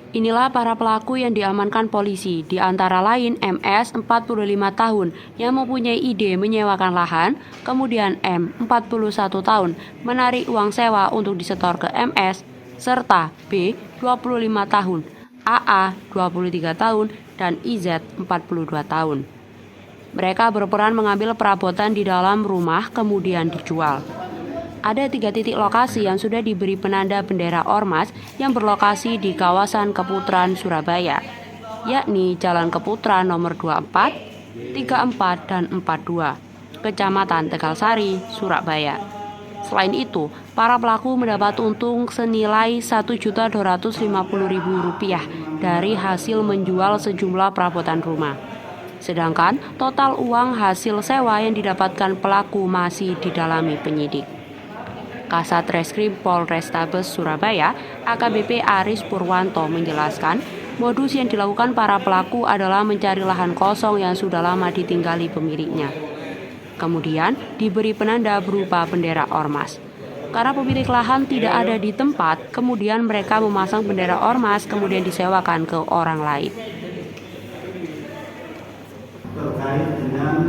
Inilah para pelaku yang diamankan polisi, di antara lain MS 45 tahun yang mempunyai ide menyewakan lahan, kemudian M 41 tahun menarik uang sewa untuk disetor ke MS, serta B 25 tahun, AA 23 tahun, dan IZ 42 tahun. Mereka berperan mengambil perabotan di dalam rumah kemudian dijual. Ada 3 titik lokasi yang sudah diberi penanda bendera Ormas yang berlokasi di kawasan Keputaran, Surabaya, yakni Jalan Keputaran nomor 24, 34, dan 42, Kecamatan Tegalsari, Surabaya. Selain itu, para pelaku mendapat untung senilai Rp1.250.000 dari hasil menjual sejumlah perabotan rumah. Sedangkan total uang hasil sewa yang didapatkan pelaku masih didalami penyidik. Kasat Reskrim Polrestabes Surabaya, AKBP Aris Purwanto menjelaskan, modus yang dilakukan para pelaku adalah mencari lahan kosong yang sudah lama ditinggali pemiliknya. Kemudian diberi penanda berupa bendera Ormas. Karena pemilik lahan tidak ada di tempat, kemudian mereka memasang bendera Ormas kemudian disewakan ke orang lain. Terkait dengan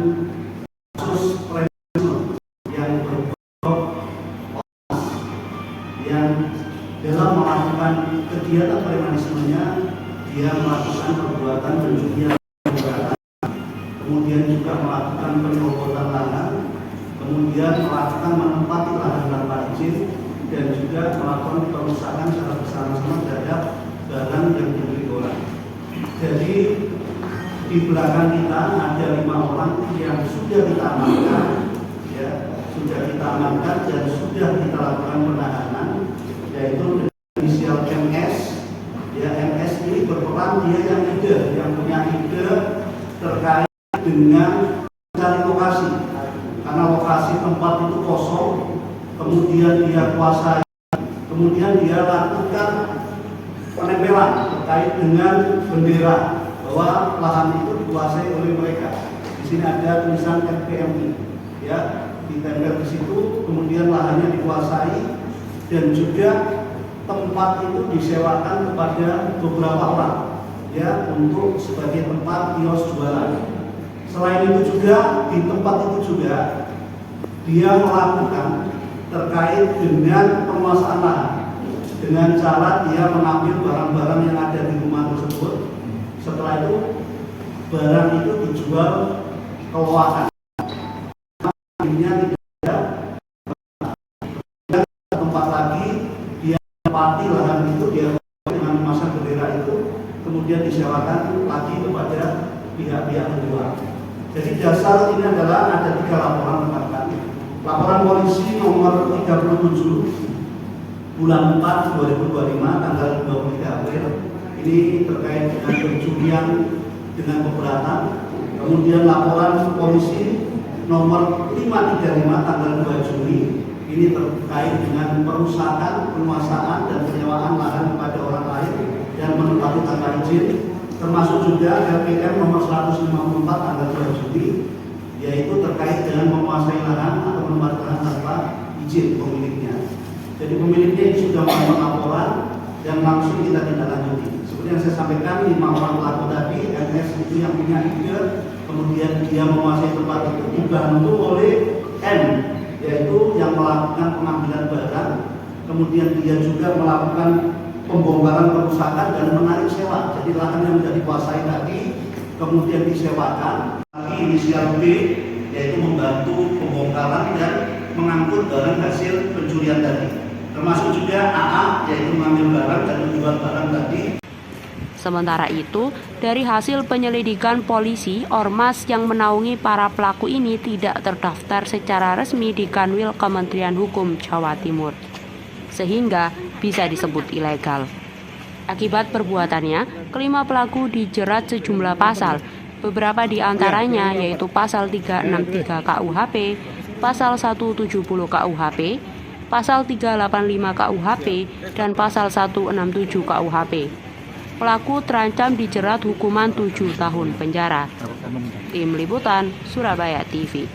kasus yang dalam melakukan kegiatan premanismenya, dia melakukan perbuatan pencurian, kemudian juga melakukan penyerobotan lahan, kemudian melakukan menempati lahan tanpa izin, dan juga melakukan perusakan secara bersama-sama terhadap barang yang dibeli orang. Jadi di belakang kita ada 5 orang yang sudah kita amankan, dan sudah kita lakukan penahanan, yaitu inisial MS. MS ini berperan dia yang punya ide terkait dengan mencari lokasi, karena lokasi tempat itu kosong, kemudian dia kuasai, kemudian dia lakukan penempelan terkait dengan bendera bahwa lahan itu dikuasai oleh mereka. Di sini ada tulisan FPMI, ditempel di situ, kemudian lahannya dikuasai, dan juga tempat itu disewakan kepada beberapa orang, untuk sebagai tempat kios jualan. Selain itu juga di tempat itu juga dia melakukan terkait dengan penguasaan lahan dengan cara dia mengambil barang-barang yang ada di rumah tersebut. Setelah itu barang itu dijual ke loakan. Tempat lagi dia menempati lahan itu, dia dengan memasang bendera itu, kemudian disewakan lagi kepada pihak-pihak kedua. Jadi dasar ini adalah ada 3 laporan rekan-rekan. Laporan polisi nomor 37 bulan 4 2025 tanggal 23 April ini terkait dengan pencurian dengan keberatan. Kemudian laporan polisi nomor 535 tanggal 2 Juli ini terkait dengan perusakan, penguasaan, dan penyewaan lahan kepada orang lain dan menempati tanpa izin, termasuk juga LPM nomor 154 tanggal 2 Juli, yaitu terkait dengan menguasai lahan atau menempati lahan tanpa izin pemiliknya. Jadi pemiliknya ini sudah melakukan laporan dan langsung kita tindak lanjuti. Seperti yang saya sampaikan, 5 orang pelaku tadi, MS itu yang punya ide, kemudian dia menguasai tempat itu dibantu oleh M, yaitu yang melakukan pengambilan barang, kemudian dia juga melakukan pembongkaran perusakan dan menarik sewa. Jadi lahan yang sudah dikuasai tadi kemudian disewakan. Lagi inisial B, yaitu membantu pembongkaran dan mengangkut barang hasil pencurian tadi. Termasuk juga AA, yaitu mengambil barang dan menjual barang tadi. Sementara itu, dari hasil penyelidikan polisi, Ormas yang menaungi para pelaku ini tidak terdaftar secara resmi di Kanwil Kementerian Hukum Jawa Timur, sehingga bisa disebut ilegal. Akibat perbuatannya, kelima pelaku dijerat sejumlah pasal, beberapa di antaranya yaitu pasal 363 KUHP, pasal 170 KUHP, pasal 385 KUHP, dan pasal 167 KUHP. Pelaku terancam dijerat hukuman 7 tahun penjara. Tim Liputan, Surabaya TV.